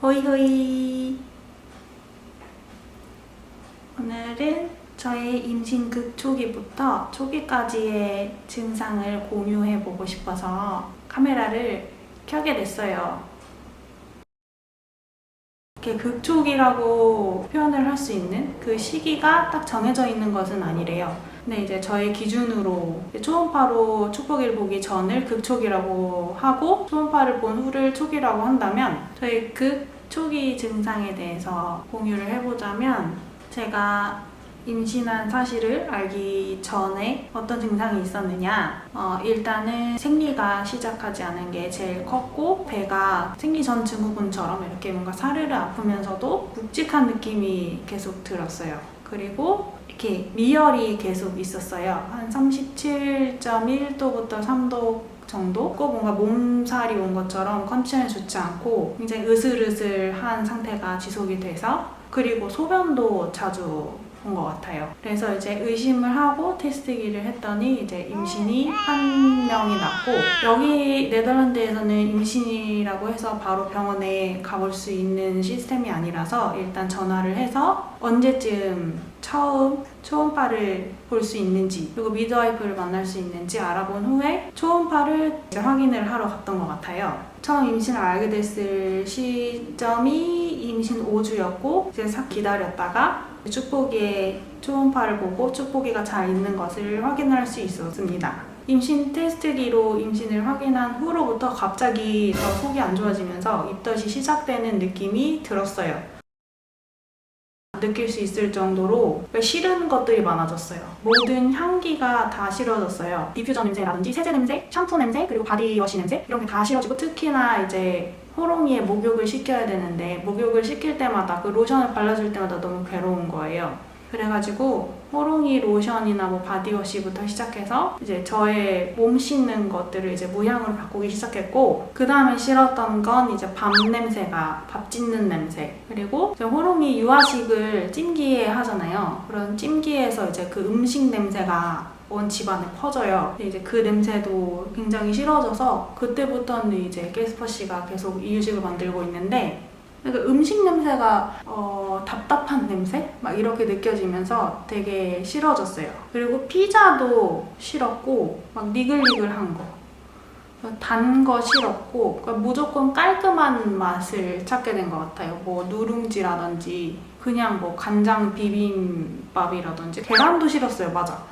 호이호이. 오늘은 저의 임신 극초기부터 초기까지의 증상을 공유해보고 싶어서 카메라를 켜게 됐어요. 이렇게 극초기라고 표현을 할 수 있는 그 시기가 딱 정해져 있는 것은 아니래요. 근데 이제 저의 기준으로 초음파로 축복기를 보기 전을 극초기라고 하고 초음파를 본 후를 초기라고 한다면 저의 극초기 증상에 대해서 공유를 해보자면 제가 임신한 사실을 알기 전에 어떤 증상이 있었느냐, 일단은 생리가 시작하지 않은 게 제일 컸고 배가 생리 전 증후군처럼 이렇게 뭔가 사르르 아프면서도 묵직한 느낌이 계속 들었어요. 그리고 이렇게 미열이 계속 있었어요. 한 37.1도부터 3도 정도? 꼭 뭔가 몸살이 온 것처럼 컨디션이 좋지 않고 굉장히 으슬으슬한 상태가 지속이 돼서, 그리고 소변도 자주 온 것 같아요. 그래서 이제 의심을 하고 테스트기를 했더니 이제 임신이 한 명이 났고, 여기 네덜란드에서는 임신이라고 해서 바로 병원에 가볼 수 있는 시스템이 아니라서 일단 전화를 해서 언제쯤 처음 초음파를 볼 수 있는지 그리고 미드와이프를 만날 수 있는지 알아본 후에 초음파를 이제 확인을 하러 갔던 것 같아요. 처음 임신을 알게 됐을 시점이 임신 5주였고 이제 싹 기다렸다가 축복기에 초음파를 보고 축복기가 잘 있는 것을 확인할 수 있었습니다. 임신 테스트기로 임신을 확인한 후로부터 갑자기 더 속이 안 좋아지면서 입덧이 시작되는 느낌이 들었어요. 느낄 수 있을 정도로 싫은 것들이 많아졌어요. 모든 향기가 다 싫어졌어요. 디퓨저 냄새라든지 세제 냄새, 샴푸 냄새, 그리고 바디워시 냄새 이런 게 다 싫어지고, 특히나 이제 호롱이에 목욕을 시켜야 되는데 목욕을 시킬 때마다 그 로션을 발라줄 때마다 너무 괴로운 거예요. 그래가지고 호롱이 로션이나 뭐 바디워시부터 시작해서 이제 저의 몸 씻는 것들을 이제 무향으로 바꾸기 시작했고, 그 다음에 싫었던 건 이제 밥 냄새가, 밥 짓는 냄새, 그리고 이제 호롱이 유아식을 찜기에 하잖아요. 그런 찜기에서 이제 그 음식 냄새가 온 집안에 퍼져요. 근데 이제 그 냄새도 굉장히 싫어져서 그때부터는 이제 게스퍼씨가 계속 이유식을 만들고 있는데, 그러니까 음식 냄새가 답답한 냄새? 막 이렇게 느껴지면서 되게 싫어졌어요. 그리고 피자도 싫었고 막 니글니글한 거, 단 거 싫었고, 그러니까 무조건 깔끔한 맛을 찾게 된 것 같아요. 뭐 누룽지라든지 그냥 뭐 간장 비빔밥이라든지. 계란도 싫었어요. 맞아,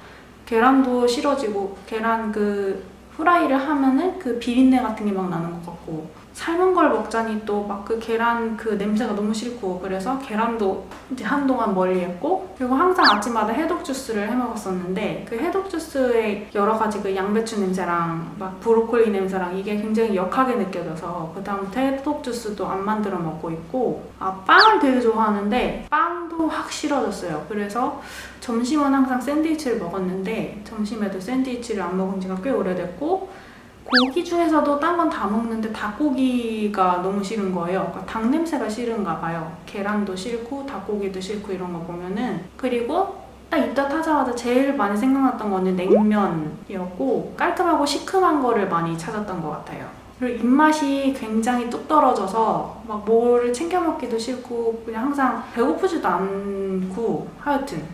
계란도 싫어지고, 계란 그 후라이를 하면은 그 비린내 같은 게 막 나는 것 같고, 삶은 걸 먹자니 또 막 그 계란 그 냄새가 너무 싫고, 그래서 계란도 이제 한동안 멀리했고, 그리고 항상 아침마다 해독 주스를 해 먹었었는데 그 해독 주스에 여러 가지 그 양배추 냄새랑 막 브로콜리 냄새랑 이게 굉장히 역하게 느껴져서 그 다음부터 해독 주스도 안 만들어 먹고 있고, 빵을 되게 좋아하는데 빵도 확 싫어졌어요. 그래서 점심은 항상 샌드위치를 먹었는데 점심에도 샌드위치를 안 먹은 지가 꽤 오래됐고, 고기 중에서도 딴 건 다 먹는데 닭고기가 너무 싫은 거예요. 그러니까 닭 냄새가 싫은가 봐요. 계란도 싫고 닭고기도 싫고 이런 거 보면은. 그리고 딱 입덧하자마자 제일 많이 생각났던 거는 냉면이었고, 깔끔하고 시큼한 거를 많이 찾았던 것 같아요. 그리고 입맛이 굉장히 뚝 떨어져서 막 뭐를 챙겨 먹기도 싫고 그냥 항상 배고프지도 않고, 하여튼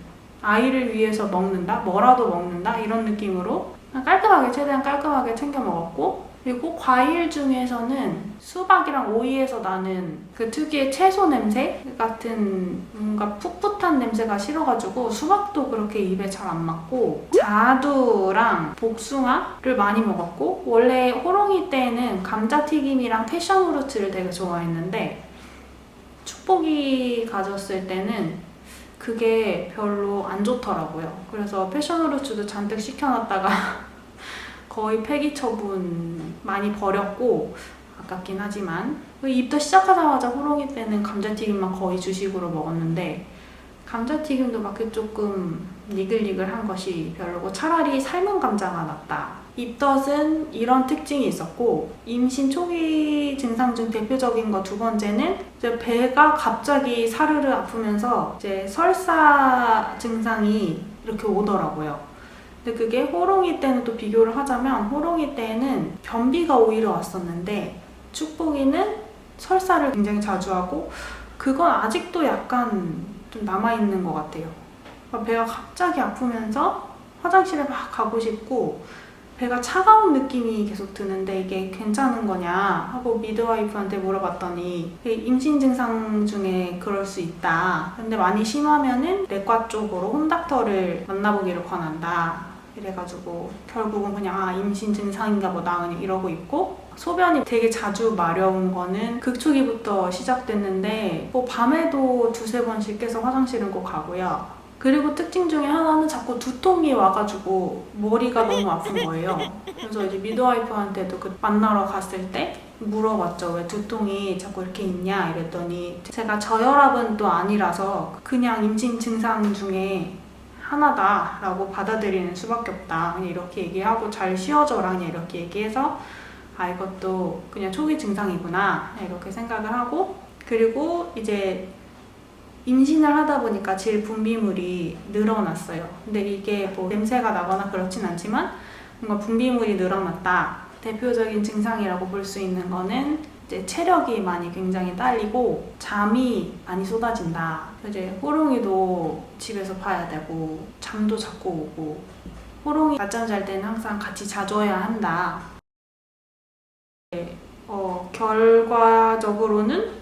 아이를 위해서 먹는다? 뭐라도 먹는다? 이런 느낌으로 깔끔하게, 최대한 깔끔하게 챙겨 먹었고, 그리고 과일 중에서는 수박이랑 오이에서 나는 그 특유의 채소 냄새 같은 뭔가 풋풋한 냄새가 싫어가지고 수박도 그렇게 입에 잘 안 맞고, 자두랑 복숭아를 많이 먹었고, 원래 호롱이 때는 감자튀김이랑 패션후르츠를 되게 좋아했는데 축복이 가졌을 때는 그게 별로 안 좋더라고요. 그래서 패션후르츠도 잔뜩 시켜놨다가 거의 폐기 처분 많이 버렸고, 아깝긴 하지만. 입덧 시작하자마자 호롱이 때는 감자튀김만 거의 주식으로 먹었는데 감자튀김도 막 조금 니글니글한 것이 별로고 차라리 삶은 감자가 낫다. 입덧은 이런 특징이 있었고, 임신 초기 증상 중 대표적인 거 두 번째는 이제 배가 갑자기 사르르 아프면서 이제 설사 증상이 이렇게 오더라고요. 근데 그게 호롱이 때는 또 비교를 하자면 호롱이 때는 변비가 오히려 왔었는데 축복이는 설사를 굉장히 자주 하고 그건 아직도 약간 좀 남아있는 것 같아요. 배가 갑자기 아프면서 화장실에 막 가고 싶고 배가 차가운 느낌이 계속 드는데 이게 괜찮은 거냐 하고 미드와이프한테 물어봤더니 임신 증상 중에 그럴 수 있다. 근데 많이 심하면은 내과 쪽으로 홈닥터를 만나보기를 권한다. 이래가지고 결국은 그냥 임신 증상인가 보다 그냥 이러고 있고, 소변이 되게 자주 마려운 거는 극초기부터 시작됐는데 뭐 밤에도 두세 번씩 깨서 화장실은 꼭 가고요. 그리고 특징 중에 하나는 자꾸 두통이 와가지고 머리가 너무 아픈 거예요. 그래서 이제 미드와이프한테도 만나러 갔을 때 물어봤죠. 왜 두통이 자꾸 이렇게 있냐 이랬더니 제가 저혈압은 또 아니라서 그냥 임신 증상 중에 하나다라고 받아들이는 수밖에 없다. 그냥 이렇게 얘기하고 잘 쉬어줘라 그냥 이렇게 얘기해서 이것도 그냥 초기 증상이구나 이렇게 생각을 하고, 그리고 이제 임신을 하다 보니까 질 분비물이 늘어났어요. 근데 이게 뭐 냄새가 나거나 그렇진 않지만 뭔가 분비물이 늘어났다. 대표적인 증상이라고 볼 수 있는 거는 이제 체력이 많이 굉장히 딸리고 잠이 많이 쏟아진다. 이제 호롱이도 집에서 봐야 되고 잠도 자꾸 오고, 호롱이 낮잠 잘 때는 항상 같이 자줘야 한다. 결과적으로는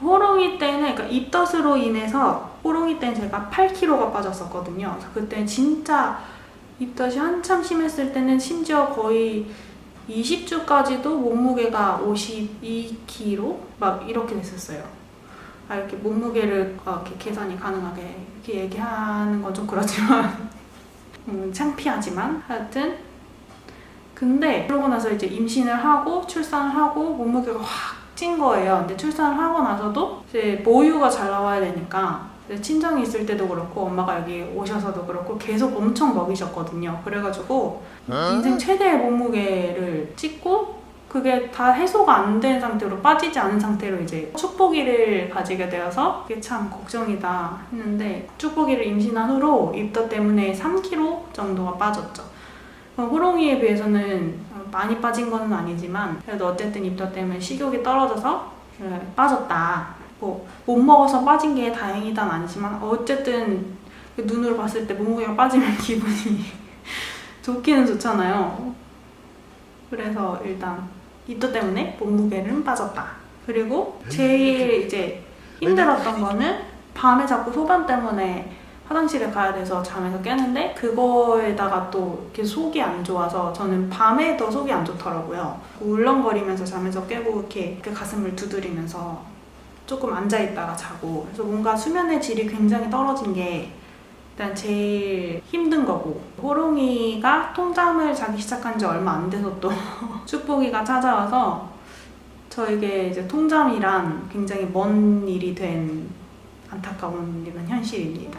호롱이 때는, 그러니까 입덧으로 인해서 호롱이 때는 제가 8kg가 빠졌었거든요. 그때 진짜 입덧이 한참 심했을 때는 심지어 거의 20주까지도 몸무게가 52kg? 막 이렇게 됐었어요. 이렇게 몸무게를 이렇게 계산이 가능하게 이렇게 얘기하는 건 좀 그렇지만 창피하지만 하여튼, 근데 그러고 나서 이제 임신을 하고 출산을 하고 몸무게가 확 찐 거예요. 근데 출산을 하고 나서도 이제 모유가 잘 나와야 되니까 친정이 있을 때도 그렇고 엄마가 여기 오셔서도 그렇고 계속 엄청 먹이셨거든요. 그래가지고 인생 최대의 몸무게를 찍고 그게 다 해소가 안 된 상태로, 빠지지 않은 상태로 이제 축복이를 가지게 되어서 이게 참 걱정이다 했는데, 축복이를 임신한 후로 입덧 때문에 3kg 정도가 빠졌죠. 호롱이에 비해서는 많이 빠진 건 아니지만 그래도 어쨌든 입덧 때문에 식욕이 떨어져서 빠졌다. 뭐 못 먹어서 빠진 게 다행이다는 아니지만 어쨌든 눈으로 봤을 때 몸무게가 빠지면 기분이 좋기는 좋잖아요. 그래서 일단 입덧 때문에 몸무게는 빠졌다. 그리고 제일 이제 힘들었던 거는 밤에 자꾸 소변 때문에 화장실에 가야 돼서 잠에서 깨는데 그거에다가 또 이렇게 속이 안 좋아서, 저는 밤에 더 속이 안 좋더라고요. 울렁거리면서 잠에서 깨고 이렇게 가슴을 두드리면서 조금 앉아있다가 자고, 그래서 뭔가 수면의 질이 굉장히 떨어진 게 일단 제일 힘든 거고, 호롱이가 통잠을 자기 시작한 지 얼마 안 돼서 또 축복이가 찾아와서 저에게 이제 통잠이란 굉장히 먼 일이 된 안타까운 이런 현실입니다.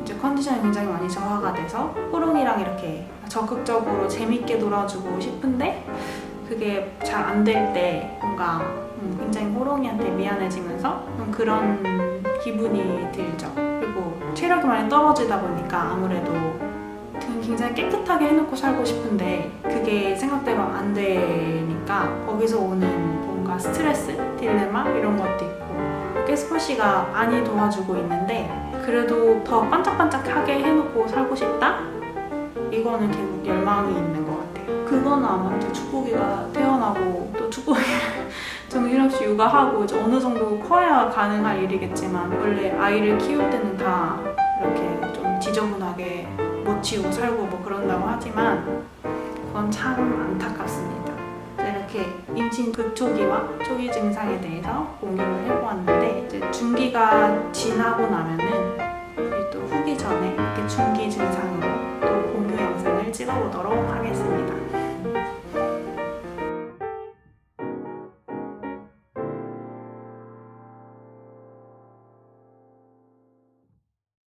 이제 컨디션이 굉장히 많이 저하가 돼서 호롱이랑 이렇게 적극적으로 재밌게 놀아주고 싶은데 그게 잘 안 될 때 뭔가 굉장히 호롱이한테 미안해지면서 그런 기분이 들죠. 그리고 체력이 많이 떨어지다 보니까 아무래도 굉장히 깨끗하게 해놓고 살고 싶은데 그게 생각대로 안 되니까 거기서 오는 뭔가 스트레스, 딜레마 이런 것도 있고, 깨스퍼씨가 많이 도와주고 있는데 그래도 더 반짝반짝하게 해놓고 살고 싶다? 이거는 계속 열망이 있는 것 같아요. 그거는 아마 이제 축복이가 태어나고 또 축복이를 정신없이 육아하고 이제 어느 정도 커야 가능할 일이겠지만, 원래 아이를 키울 때는 다 이렇게 좀 지저분하게 못 치우고 살고 뭐 그런다고 하지만 그건 참 안타깝습니다. 이렇게 임신 극초기와 초기 증상에 대해서 공유를 해보았는데, 이제 중기가 지나고 나면은 또 후기 전에 이렇게 중기 증상으로 또 공유 영상을 찍어보도록 하겠습니다.